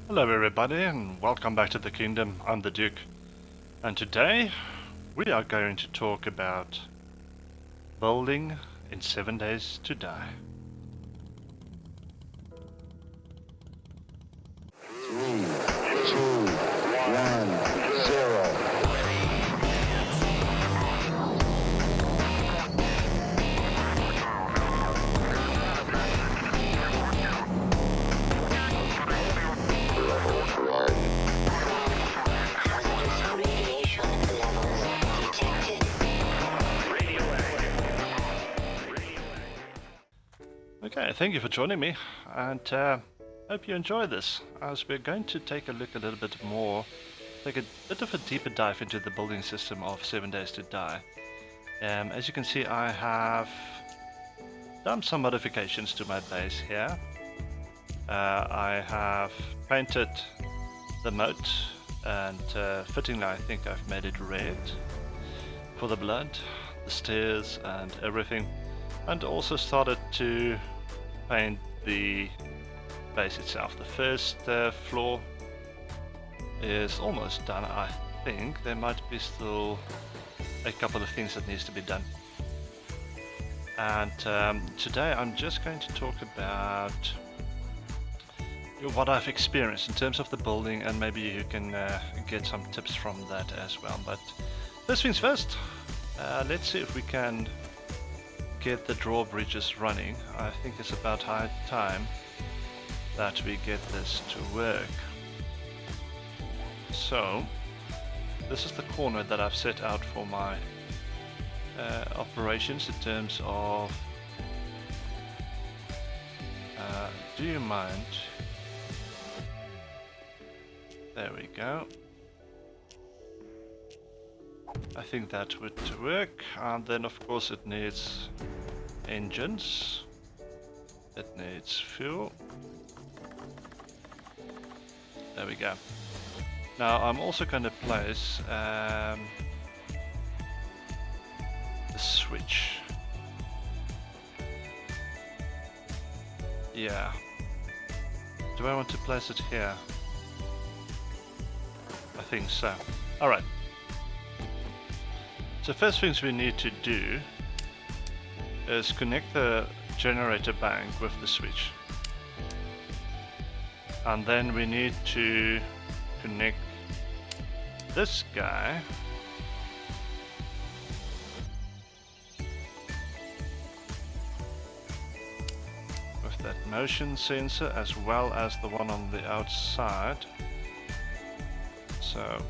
Hello everybody and welcome back to the kingdom. I'm the Duke, and today we are going to talk about building in 7 days to die. Three, two, one, zero. Okay, thank you for joining me, and hope you enjoy this, as we're going to take a look a little bit more, take a bit of a deeper dive into the building system of 7 days to die. As you can see, I have done some modifications to my base here. I have painted the moat, and fittingly I think I've made it red for the blood, the stairs and everything, and also started to paint the base itself. The first floor is almost done. I think there might be still a couple of things that needs to be done. And today I'm just going to talk about what I've experienced in terms of the building, and maybe you can get some tips from that as well. But first things first, let's see if we can get the drawbridges running. I think it's about high time that we get this to work. So this is the corner that I've set out for my operations in terms of do you mind? There we go. I think that would work, and then of course it needs engines, it needs fuel. There we go. Now I'm also going to place the switch. Yeah. Do I want to place it here? I think so. Alright. So first things we need to do is connect the generator bank with the switch. And then we need to connect this guy with that motion sensor, as well as the one on the outside. So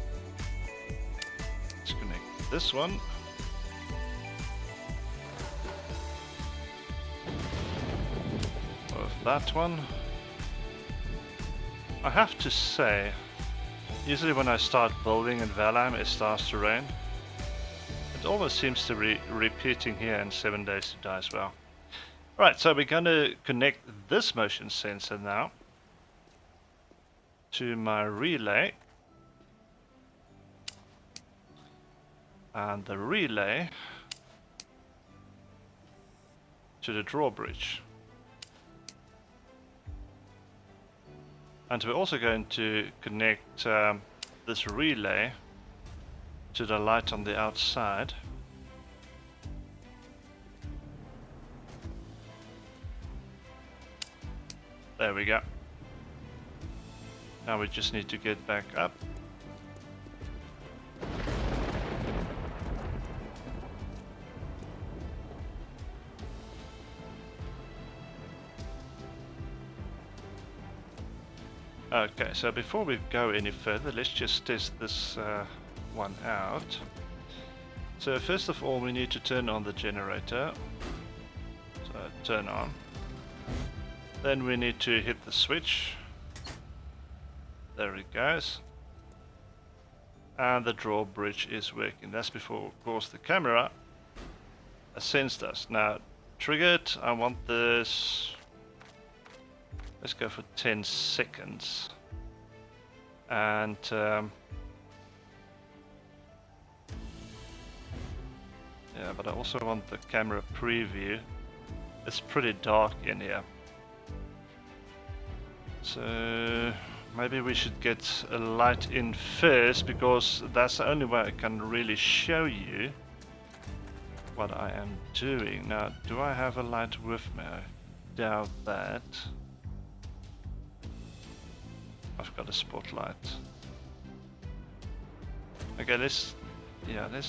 let's connect this one. With that one. I have to say, usually when I start building in Valheim it starts to rain. It almost seems to be repeating here in 7 days to die as well. Right, so we're going to connect this motion sensor now to my relay. And the relay to the drawbridge. And we're also going to connect this relay to the light on the outside. There we go. Now we just need to get back up. Okay, so before we go any further, let's just test this one out. So first of all, we need to turn on the generator. So turn on. Then we need to hit the switch. There it goes. And the drawbridge is working. That's before, of course, the camera sensed us. Now, triggered, I want this. Let's go for 10 seconds. And yeah, but I also want the camera preview. It's pretty dark in here. So maybe we should get a light in first, because that's the only way I can really show you what I am doing. Now, do I have a light with me? I doubt that. I've got a spotlight. Okay, let's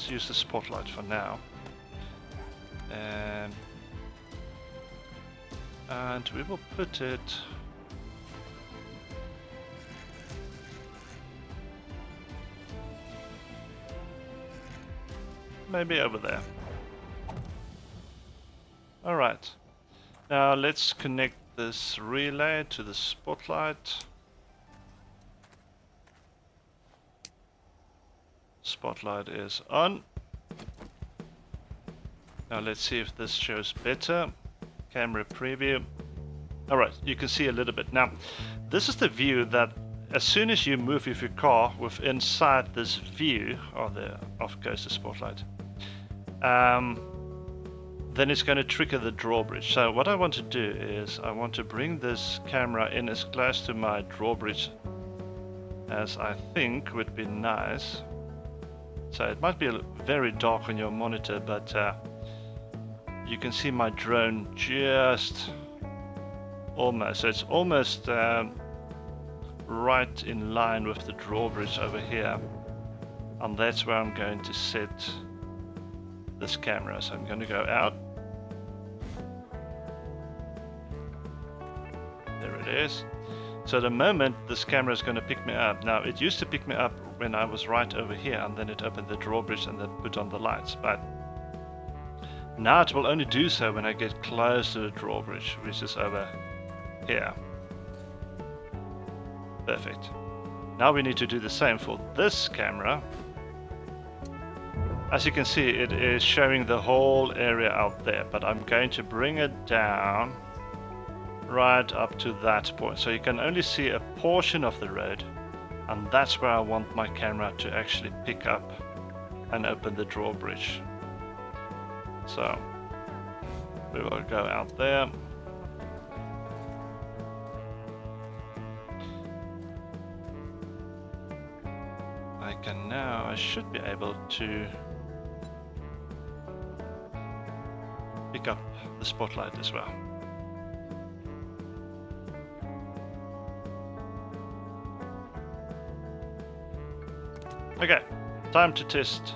use the spotlight for now. And we will put it maybe over there. Alright, now let's connect this relay to the spotlight. Spotlight is on. Now let's see if this shows better. Camera preview. Alright, you can see a little bit. Now, this is the view that as soon as you move with your car within inside this view, off goes the spotlight, then it's going to trigger the drawbridge. So what I want to do is I want to bring this camera in as close to my drawbridge as I think would be nice. So it might be very dark on your monitor, but you can see my drone just almost. So it's almost right in line with the drawbridge over here. And that's where I'm going to set this camera. So I'm going to go out. There it is. So the moment this camera is going to pick me up. Now it used to pick me up when I was right over here, and then it opened the drawbridge and then put on the lights. But now it will only do so when I get close to the drawbridge, which is over here. Perfect. Now we need to do the same for this camera. As you can see, it is showing the whole area out there, but I'm going to bring it down right up to that point. So you can only see a portion of the road, and that's where I want my camera to actually pick up and open the drawbridge. So we will go out there. I should be able to pick up the spotlight as well. Okay, time to test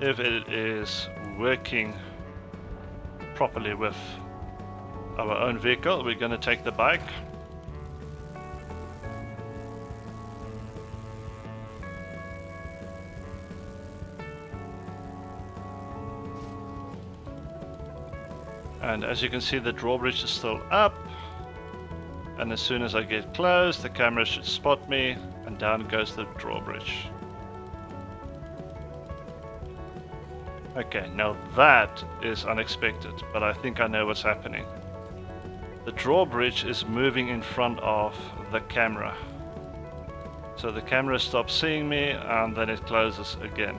if it is working properly with our own vehicle. We're going to take the bike. And as you can see, the drawbridge is still up, and as soon as I get close, the camera should spot me, and down goes the drawbridge. Okay, now that is unexpected, but I think I know what's happening. The drawbridge is moving in front of the camera. So the camera stops seeing me, and then it closes again.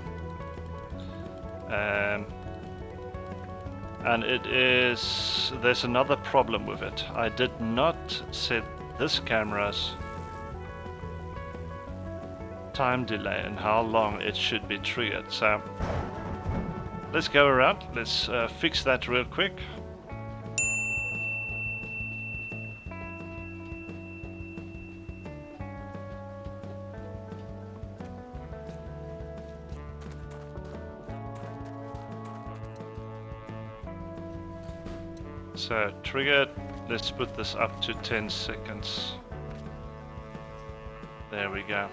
And there's another problem with it. I did not set this camera's time delay and how long it should be triggered. So let's go around, let's fix that real quick. So triggered, let's put this up to 10 seconds. There we go.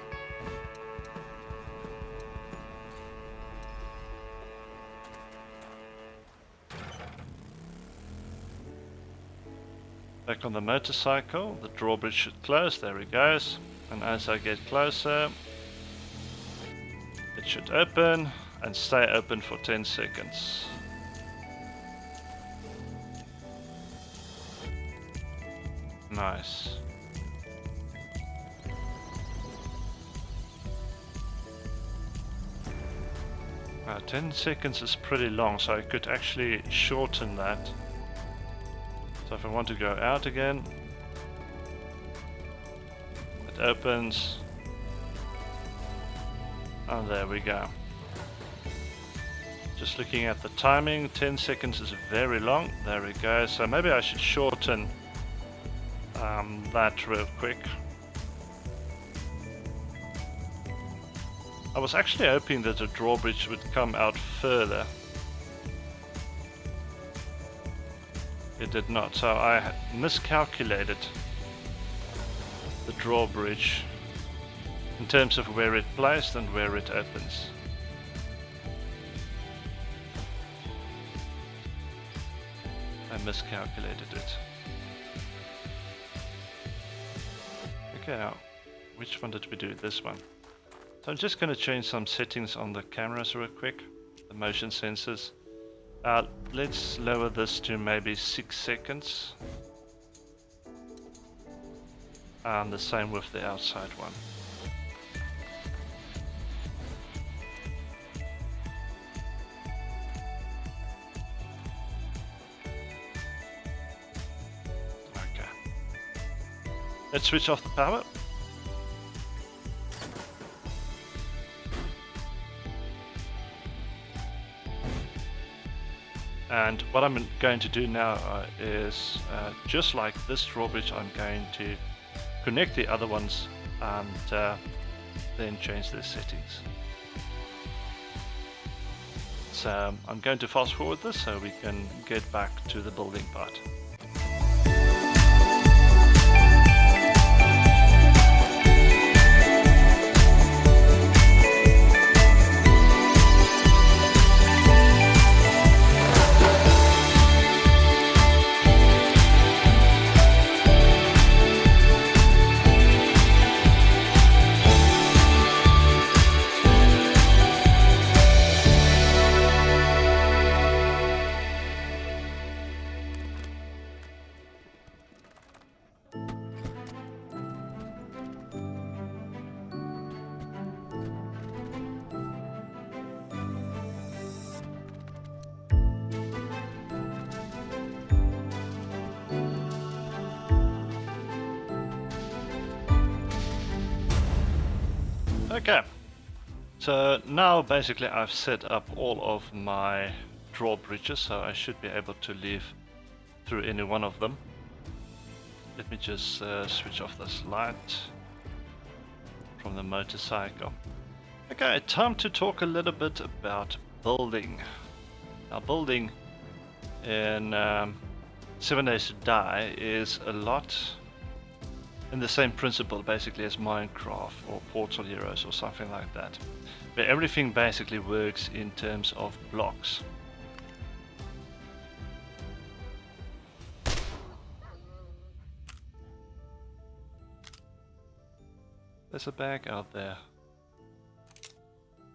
Back on the motorcycle, the drawbridge should close, there it goes. And as I get closer, it should open and stay open for 10 seconds. Nice. 10 seconds is pretty long, so I could actually shorten that. So if I want to go out again, It opens. And there we go. Just looking at the timing, 10 seconds is very long. There we go. So maybe I should shorten that real quick. I was actually hoping that the drawbridge would come out further. It did not, so I miscalculated the drawbridge in terms of where it placed and where it opens. I miscalculated it. Okay, now, which one did we do? This one. So I'm just going to change some settings on the cameras real quick, the motion sensors. Let's lower this to maybe 6 seconds. And the same with the outside one. Okay. Let's switch off the power. And what I'm going to do now is, just like this drawbridge, I'm going to connect the other ones and then change their settings. So I'm going to fast forward this so we can get back to the building part. Okay, so now basically I've set up all of my drawbridges, so I should be able to leave through any one of them. Let me just switch off this light from the motorcycle. Okay, time to talk a little bit about building. Now, building in 7 Days to Die is a lot in the same principle basically as Minecraft or Portal Heroes or something like that, where everything basically works in terms of blocks. There's a bag out there.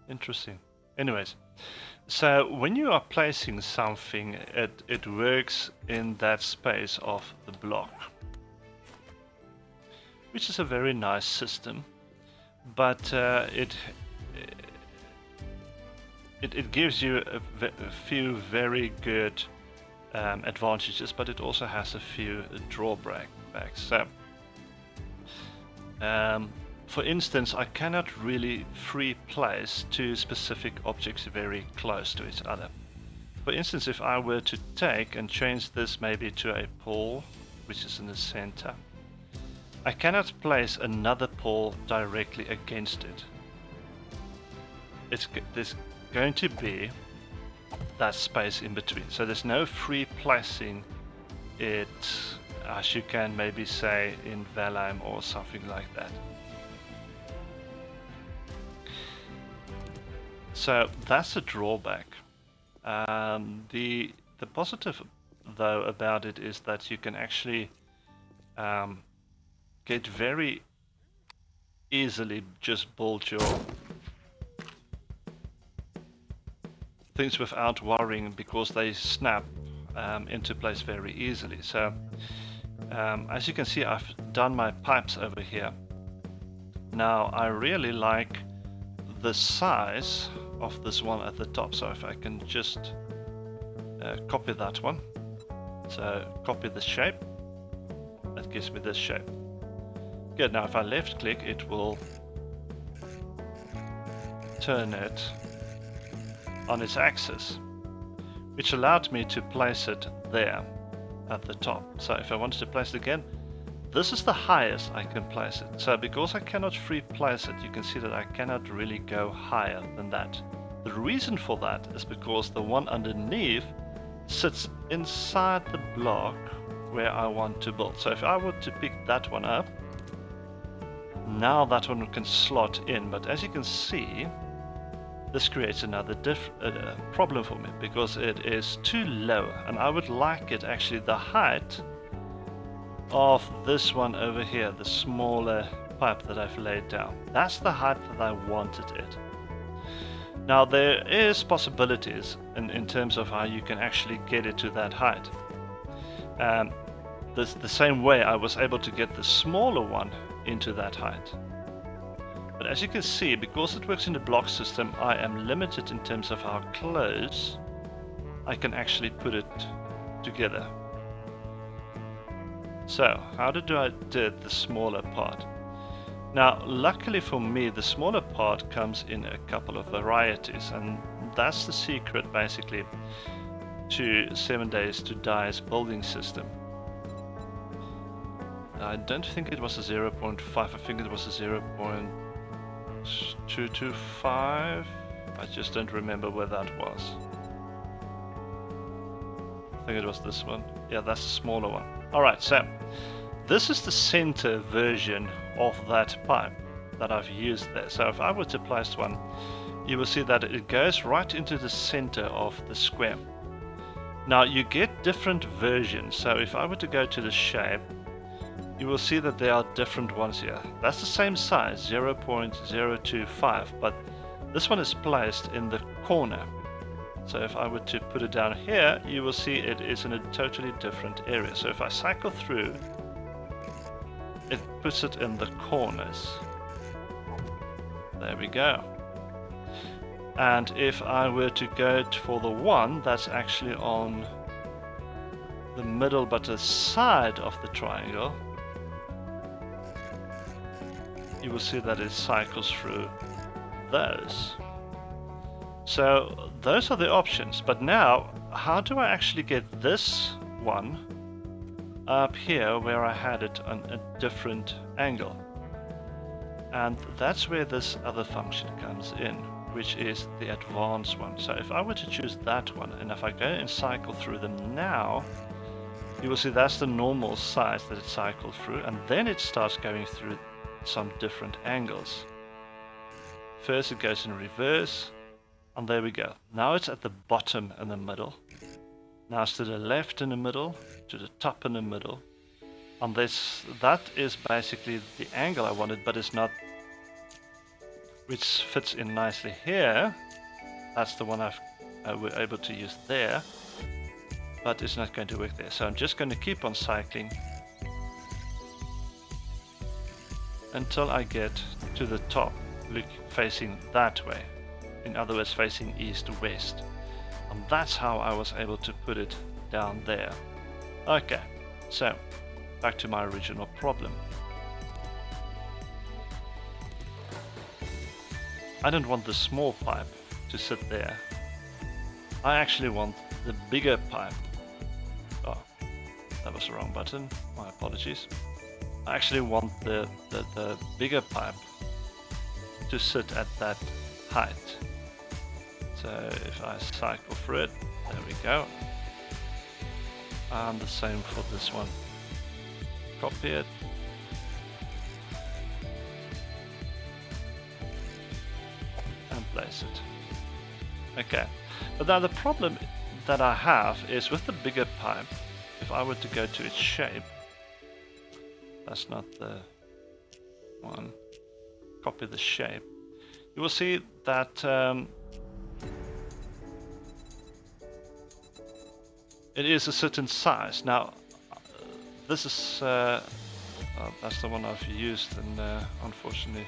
Interesting. Anyways, so when you are placing something, it works in that space of the block, which is a very nice system, but it gives you a few very good advantages, but it also has a few drawbacks. So, for instance, I cannot really free place two specific objects very close to each other. For instance, if I were to take and change this maybe to a pole, which is in the center, I cannot place another pole directly against it. There's going to be that space in between. So there's no free placing it, as you can maybe say in Valheim or something like that. So that's a drawback. The positive though about it is that you can actually get very easily just build your things without worrying, because they snap into place very easily. So as you can see, I've done my pipes over here. Now I really like the size of this one at the top, so if I can just copy that one, so copy the shape, that gives me this shape. Good, now if I left click, it will turn it on its axis, which allowed me to place it there at the top. So if I wanted to place it again, this is the highest I can place it. So because I cannot free place it, you can see that I cannot really go higher than that. The reason for that is because the one underneath sits inside the block where I want to build. So if I were to pick that one up, now that one can slot in, but as you can see, this creates another problem for me because it is too low, and I would like it actually the height of this one over here, the smaller pipe that I've laid down. That's the height that I wanted it. Now there is possibilities in terms of how you can actually get it to that height. The same way I was able to get the smaller one into that height. But as you can see, because it works in the block system, I am limited in terms of how close I can actually put it together. So, how did I do the smaller part? Now, luckily for me, the smaller part comes in a couple of varieties, and that's the secret basically to 7 Days to Die's building system. I don't think it was a 0.5, I think it was a 0.225. I just don't remember where that was. I think it was this one. Yeah, that's the smaller one. Alright, so this is the center version of that pipe that I've used there. So if I were to place one, you will see that it goes right into the center of the square. Now you get different versions, so if I were to go to the shape, you will see that there are different ones here. That's the same size, 0.025, but this one is placed in the corner. So if I were to put it down here, you will see it is in a totally different area. So if I cycle through, it puts it in the corners. There we go. And if I were to go for the one that's actually on the middle but the side of the triangle, you will see that it cycles through those. So those are the options. But now, how do I actually get this one up here where I had it on a different angle? And that's where this other function comes in, which is the advanced one. So if I were to choose that one, and if I go and cycle through them now, you will see that's the normal size that it cycled through, and then it starts going through some different angles. First it goes in reverse, and there we go. Now it's at the bottom in the middle. Now it's to the left in the middle, to the top in the middle. And that is basically the angle I wanted, but it's not, which fits in nicely here. That's the one I were able to use there, but it's not going to work there. So I'm just going to keep on cycling until I get to the top, look facing that way. In other words, facing east-west. And that's how I was able to put it down there. Okay, so back to my original problem. I don't want the small pipe to sit there. I actually want the bigger pipe. Oh, that was the wrong button. My apologies. I actually want the bigger pipe to sit at that height. So if I cycle through it, there we go. And the same for this one. Copy it. And place it. Okay. But now the problem that I have is with the bigger pipe, if I were to go to its shape, that's not the one. Copy the shape. You will see that it is a certain size. Now, this is that's the one I've used, and unfortunately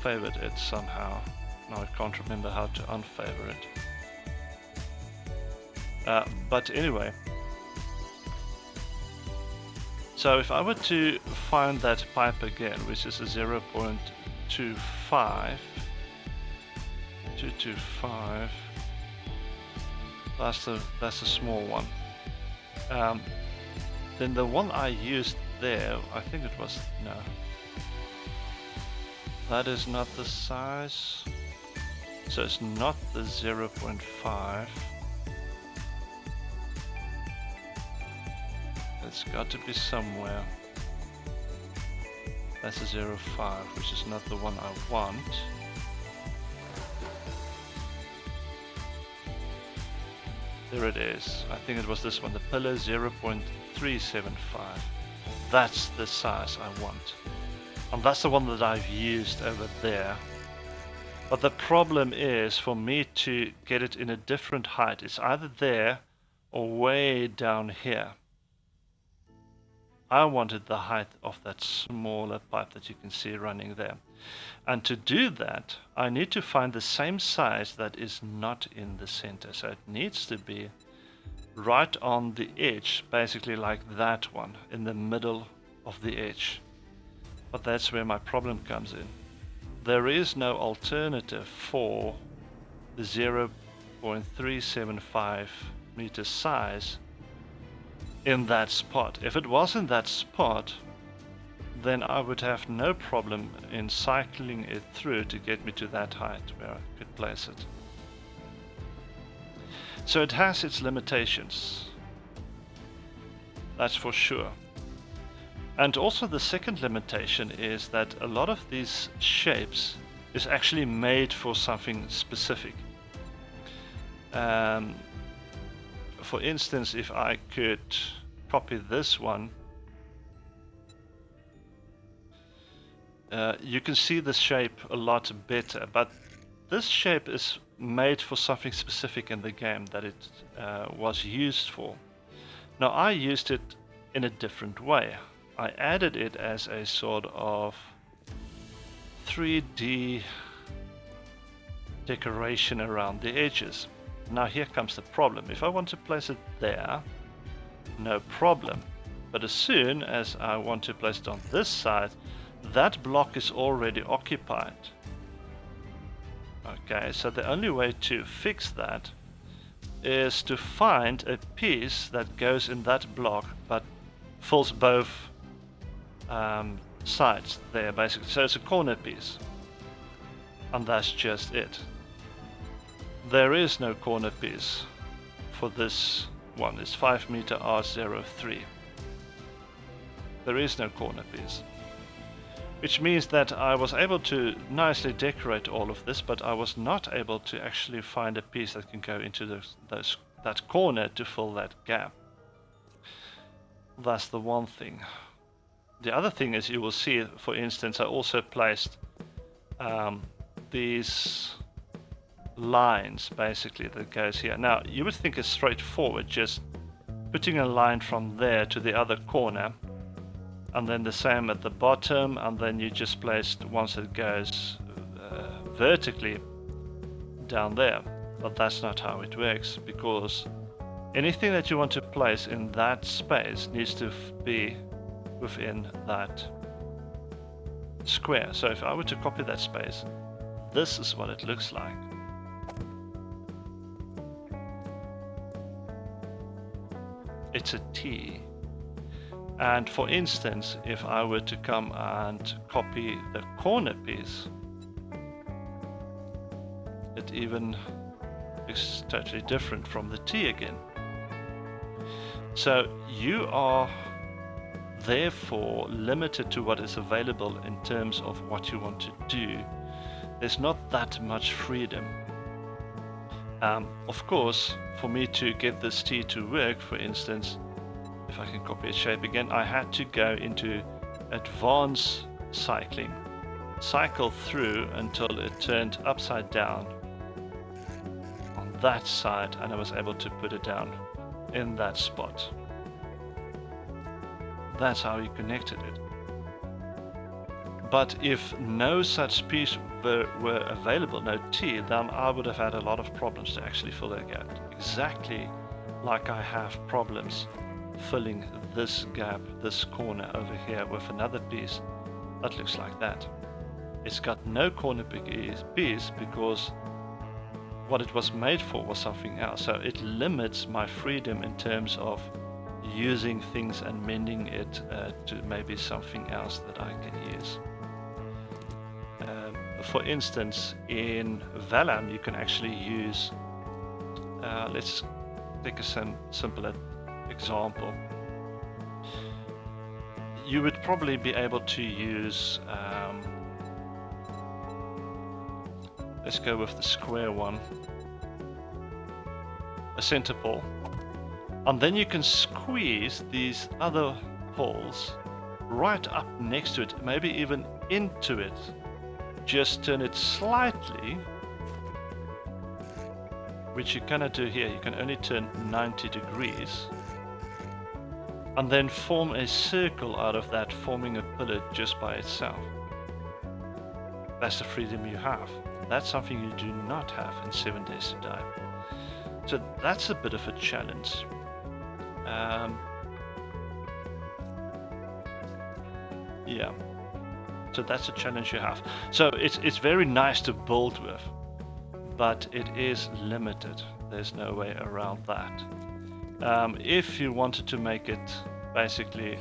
favored it somehow. Now I can't remember how to unfavor it. But anyway, So if I were to find that pipe again, which is a 0.25, 225, that's a small one. Then the one I used there, I think it was, no, that is not the size, so it's not the 0.5. It's got to be somewhere. That's a 0.5, which is not the one I want. There it is. I think it was this one, the pillar 0.375. That's the size I want. And that's the one that I've used over there. But the problem is for me to get it in a different height. It's either there or way down here. I wanted the height of that smaller pipe that you can see running there. And to do that, I need to find the same size that is not in the center. So it needs to be right on the edge, basically like that one, in the middle of the edge. But that's where my problem comes in. There is no alternative for the 0.375 meter size in that spot. If it was in that spot, then I would have no problem in cycling it through to get me to that height where I could place it. So it has its limitations, that's for sure. And also the second limitation is that a lot of these shapes is actually made for something specific. For instance, if I could copy this one, you can see the shape a lot better, but this shape is made for something specific in the game that it was used for. Now I used it in a different way. I added it as a sort of 3D decoration around the edges. Now here comes the problem. If I want to place it there, no problem. But as soon as I want to place it on this side, that block is already occupied. Okay, so the only way to fix that is to find a piece that goes in that block but fills both sides there basically. So it's a corner piece. And that's just it. There is no corner piece for this one. It's 5 meter R03. There is no corner piece. Which means that I was able to nicely decorate all of this, but I was not able to actually find a piece that can go into that corner to fill that gap. That's the one thing. The other thing is, you will see, for instance, I also placed these lines basically that goes here. Now you would think it's straightforward, just putting a line from there to the other corner, and then the same at the bottom, and then you just place once it goes vertically down there. But that's not how it works, because anything that you want to place in that space needs to be within that square. So if I were to copy that space, this is what it looks like. It's a T. And for instance, if I were to come and copy the corner piece, it even is totally different from the T again. So you are therefore limited to what is available in terms of what you want to do. There's not that much freedom. Of course, for me to get this T to work, for instance, if I can copy its shape again, I had to go into advanced cycling, cycle through until it turned upside down on that side, and I was able to put it down in that spot. That's how you connected it. But if no such piece were available, no T, then I would have had a lot of problems to actually fill that gap. Exactly like I have problems filling this gap, this corner over here with another piece that looks like that. It's got no corner piece because what it was made for was something else. So it limits my freedom in terms of using things and mending it to maybe something else that I can use. For instance, in Vellum you can actually use, let's take a simple example. You would probably be able to use, let's go with the square one, a center pole, and then you can squeeze these other poles right up next to it, maybe even into it. Just turn it slightly, which you cannot do here. You can only turn 90 degrees, and then form a circle out of that, forming a pillar just by itself. That's the freedom you have. That's something you do not have in 7 Days to Die. So that's a bit of a challenge. Yeah. So that's a challenge you have. So it's very nice to build with, but it is limited. There's no way around that. If you wanted to make it basically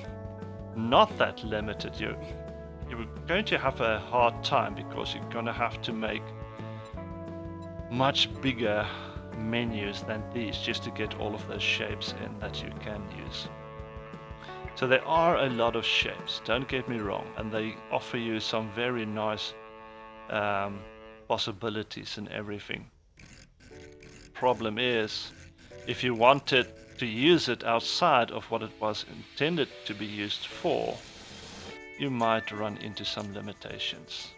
not that limited, you're going to have a hard time, because you're going to have to make much bigger menus than these just to get all of those shapes in that you can use. So there are a lot of shapes, don't get me wrong, and they offer you some very nice possibilities and everything. Problem is, if you wanted to use it outside of what it was intended to be used for, you might run into some limitations.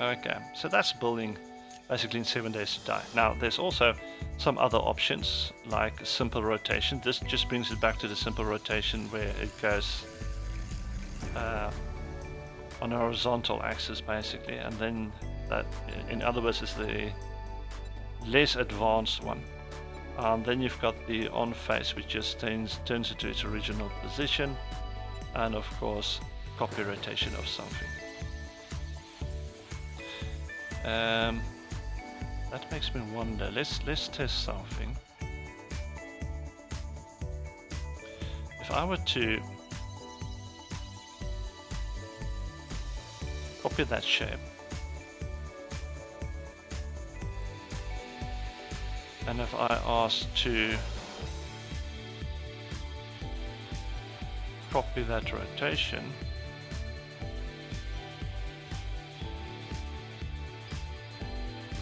Okay, so that's building basically in 7 Days to Die. Now there's also some other options like simple rotation. This just brings it back to the simple rotation where it goes on a horizontal axis basically, and then that, in other words, is the less advanced one. Then you've got the on face, which just turns it to its original position, and of course copy rotation of something. That makes me wonder. Let's test something. If I were to copy that shape and if I ask to copy that rotation,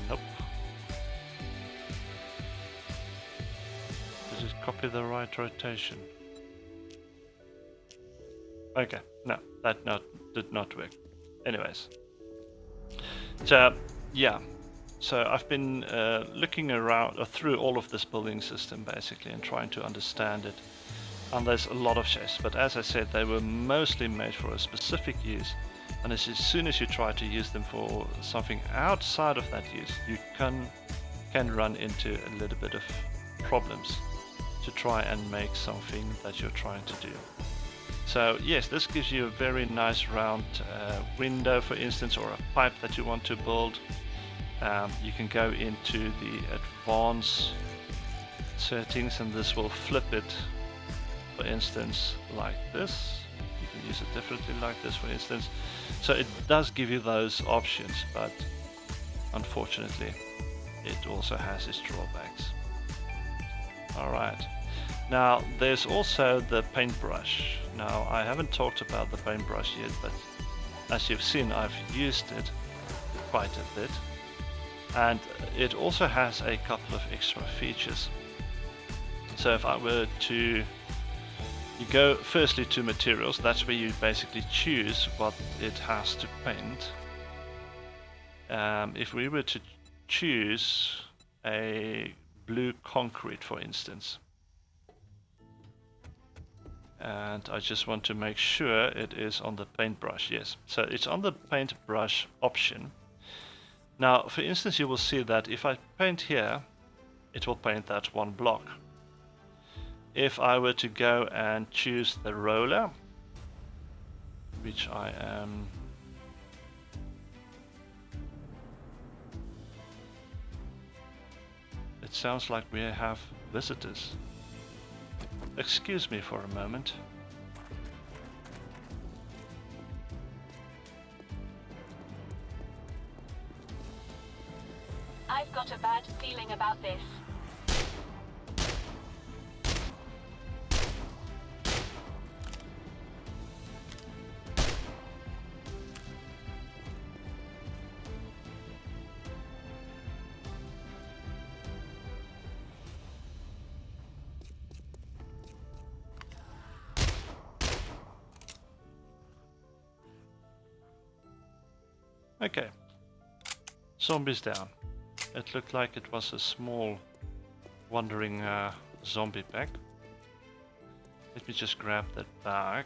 nope. Did it copy the right rotation? Okay, no, that did not work. Anyways, so yeah, so I've been looking around through all of this building system basically and trying to understand it, and there's a lot of shapes, but as I said, they were mostly made for a specific use, and as soon as you try to use them for something outside of that use, you can run into a little bit of problems to try and make something that you're trying to do. So yes, this gives you a very nice round window, for instance, or a pipe that you want to build. You can go into the advanced settings and this will flip it, for instance, like this. You can use it differently like this, for instance. So it does give you those options, but unfortunately it also has its drawbacks. Alright, now there's also the paintbrush. Now I haven't talked about the paintbrush yet, but as you've seen, I've used it quite a bit, and it also has a couple of extra features. So if I were to, you go firstly to materials, that's where you basically choose what it has to paint. If we were to choose a blue concrete, for instance, and I just want to make sure it is on the paintbrush. Yes, so it's on the paintbrush option. Now for instance, you will see that if I paint here, it will paint that one block. if I were to go and choose the roller, which I am... It sounds like we have visitors. Excuse me for a moment. I've got a bad feeling about this. Okay. Zombies down. It looked like it was a small wandering zombie pack. Let me just grab that back.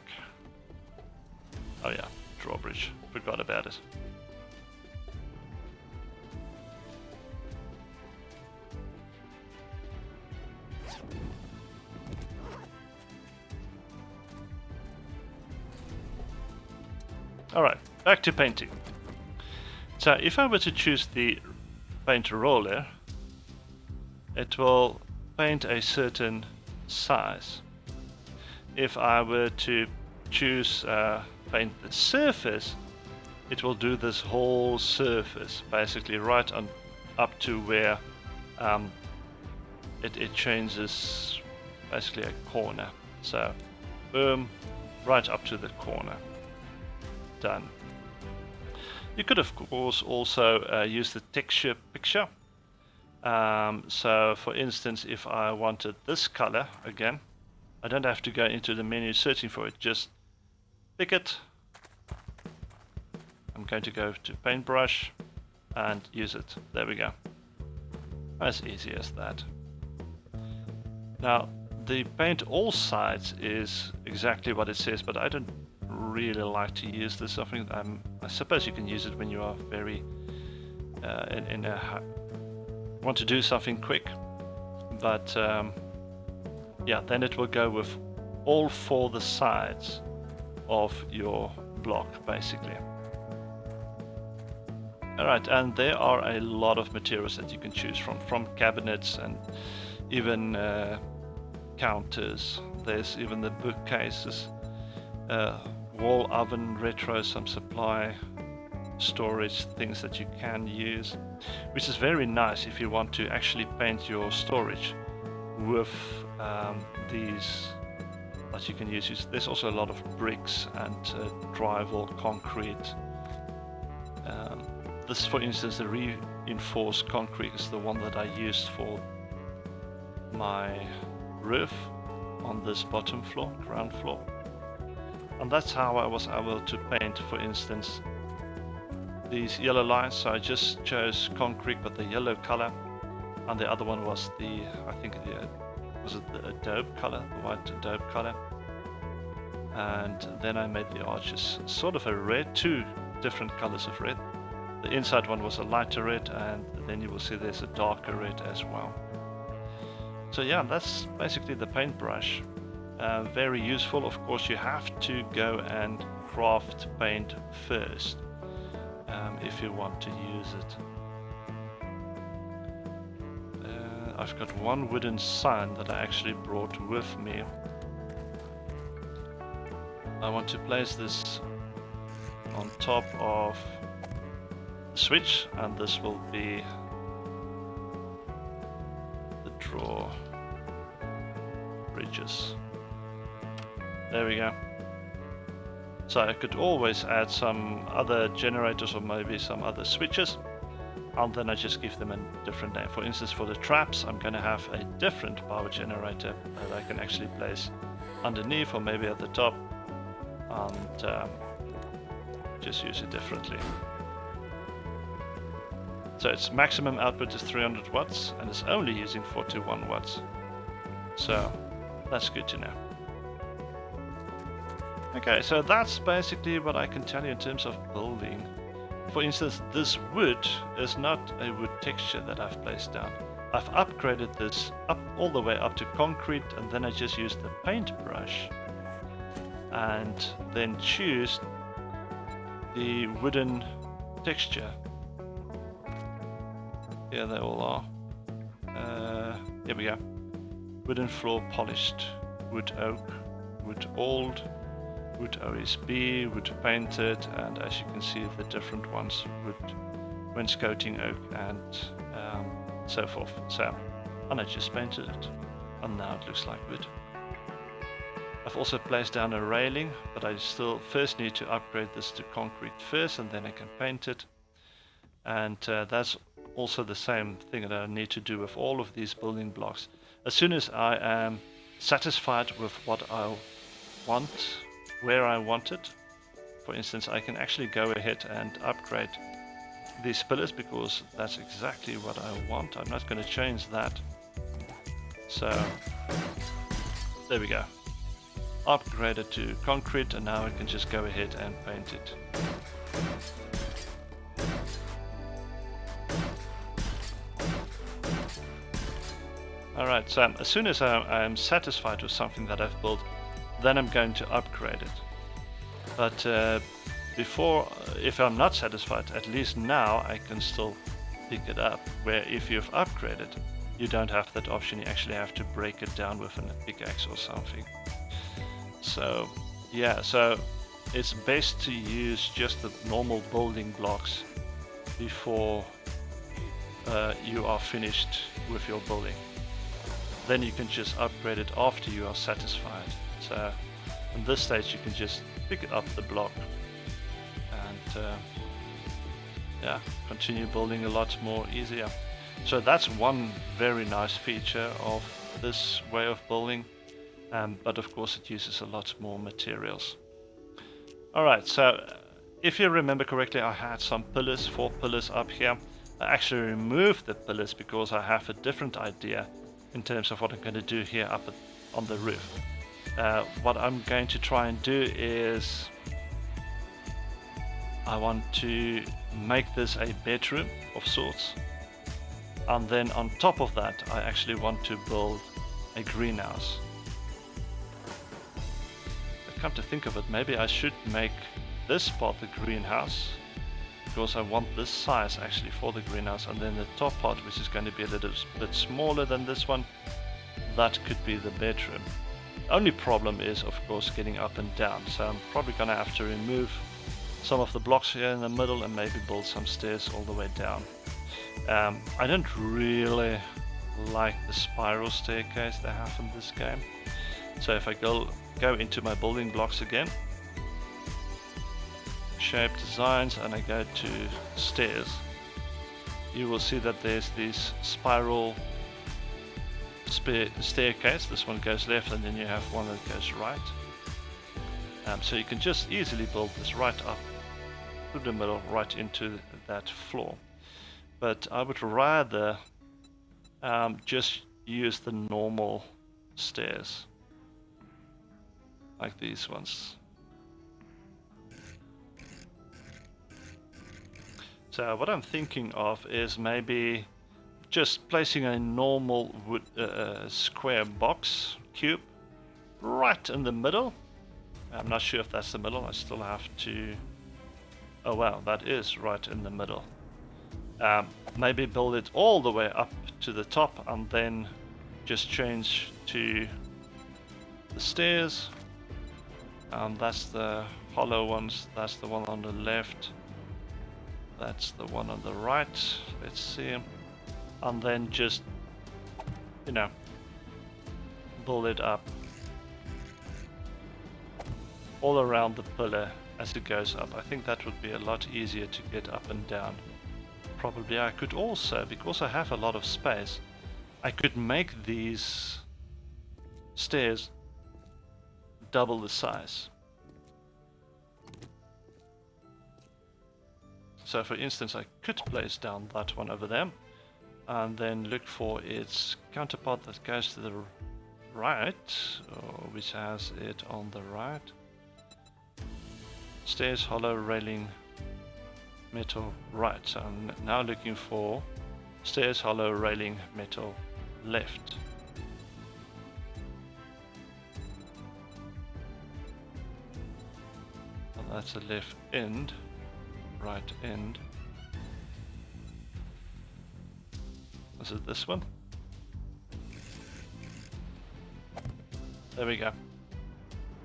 Oh yeah, drawbridge. Forgot about it. Alright, back to painting. So if I were to choose the paint roller, it will paint a certain size. If I were to choose paint the surface, it will do this whole surface, basically right on up to where it changes basically a corner. So boom, right up to the corner. Done. You could of course also use the texture picture. So for instance, if I wanted this color again, I don't have to go into the menu searching for it, just pick it. I'm going to go to paintbrush and use it. There we go. As easy as that. Now the paint all sides is exactly what it says, but I don't really like to use this. I suppose you can use it when you are very want to do something quick, but yeah, then it will go with all four the sides of your block basically. Alright, and there are a lot of materials that you can choose from cabinets and even counters. There's even the bookcases, wall oven, retro, some supply storage things that you can use, which is very nice if you want to actually paint your storage with these that you can use. There's also a lot of bricks and drywall concrete. This, for instance, the reinforced concrete is the one that I used for my roof on this bottom floor, ground floor. And that's how I was able to paint, for instance, these yellow lines. So I just chose concrete with the yellow color, and the other one was the, I think, was it the adobe color, the white adobe color. And then I made the arches sort of a red, two different colors of red. The inside one was a lighter red, and then you will see there's a darker red as well. So yeah, that's basically the paintbrush. Very useful. Of course, you have to go and craft paint first if you want to use it. I've got one wooden sign that I actually brought with me. I want to place this on top of the switch, and this will be the draw bridges. There we go. So I could always add some other generators or maybe some other switches, and then I just give them a different name. For instance, for the traps, I'm going to have a different power generator that I can actually place underneath or maybe at the top, and just use it differently. So its maximum output is 300 watts and it's only using 41 watts. So that's good to know. Okay, so that's basically what I can tell you in terms of building. For instance, this wood is not a wood texture that I've placed down. I've upgraded this up all the way up to concrete, and then I just use the paintbrush and then choose the wooden texture. Here they all are. Here we go. Wooden floor polished, wood oak, wood old, wood OSB, wood painted, and as you can see the different ones, wood wainscoting oak and so forth. So, and I just painted it, and now it looks like wood. I've also placed down a railing, but I still first need to upgrade this to concrete first, and then I can paint it. And that's also the same thing that I need to do with all of these building blocks. As soon as I am satisfied with what I want, where I want it, for instance, I can actually go ahead and upgrade these pillars because that's exactly what I want. I'm not going to change that. So there we go. Upgrade it to concrete, and now I can just go ahead and paint it. Alright, so as soon as I'm satisfied with something that I've built, then I'm going to upgrade it. But before, if I'm not satisfied, at least now I can still pick it up. Where if you've upgraded, you don't have that option. You actually have to break it down with a pickaxe or something. So yeah, so it's best to use just the normal building blocks before you are finished with your building. Then you can just upgrade it after you are satisfied. So in this stage you can just pick up the block and yeah, continue building a lot more easier. So that's one very nice feature of this way of building, but of course it uses a lot more materials. Alright, so if you remember correctly, I had some pillars, 4 pillars up here. I actually removed the pillars because I have a different idea in terms of what I'm going to do here up on the roof. What I'm going to try and do is I want to make this a bedroom of sorts, and then on top of that I actually want to build a greenhouse. Come to think of it, maybe I should make this part the greenhouse, because I want this size actually for the greenhouse, and then the top part, which is going to be a little bit smaller than this one, that could be the bedroom. The only problem is of course getting up and down, so I'm probably going to have to remove some of the blocks here in the middle and maybe build some stairs all the way down. I don't really like the spiral staircase they have in this game, so if I go into my building blocks again, shape designs, and I go to stairs, you will see that there's this spiral staircase. This one goes left, and then you have one that goes right. So you can just easily build this right up through the middle, right into that floor. But I would rather just use the normal stairs, like these ones. So what I'm thinking of is maybe just placing a normal wood square box cube right in the middle. I'm not sure if that's the middle. I still have to... Oh wow, that is right in the middle. Maybe build it all the way up to the top and then just change to the stairs. That's the hollow ones. That's the one on the left. That's the one on the right. Let's see. And then just, you know, build it up all around the pillar as it goes up. I think that would be a lot easier to get up and down. Probably I could also, because I have a lot of space, I could make these stairs double the size. So for instance, I could place down that one over there and then look for its counterpart that goes to the right, or which has it on the right. Stairs, hollow, railing, metal, right. So I'm now looking for stairs, hollow, railing, metal, left. Well, that's the left end, right end. Is it this one? There we go.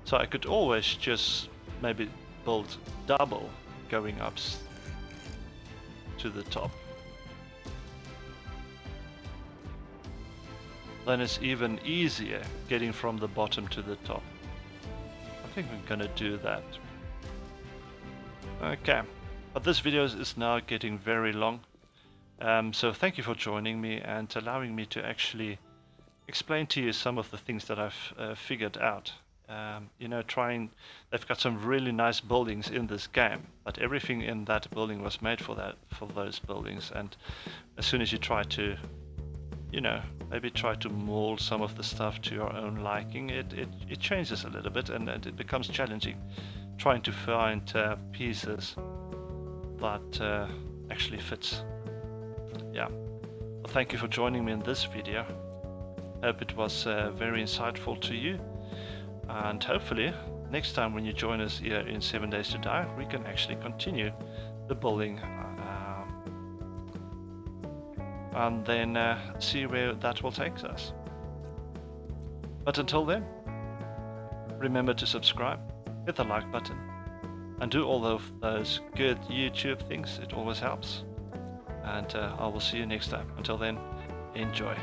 So I could always just maybe build double going up to the top. Then it's even easier getting from the bottom to the top. I think I'm gonna do that. Okay, but this video is now getting very long. So thank you for joining me and allowing me to actually explain to you some of the things that I've figured out. You know, they've got some really nice buildings in this game, but everything in that building was made for those buildings. And as soon as you try to, you know, maybe try to mold some of the stuff to your own liking, it changes a little bit, and it becomes challenging trying to find pieces that actually fits. Yeah. Well, thank you for joining me in this video. Hope it was very insightful to you, and hopefully next time when you join us here in 7 Days to Die, we can actually continue the building and then see where that will take us. But until then, remember to subscribe, hit the like button, and do all of those good YouTube things. It always helps. And I will see you next time. Until then, enjoy.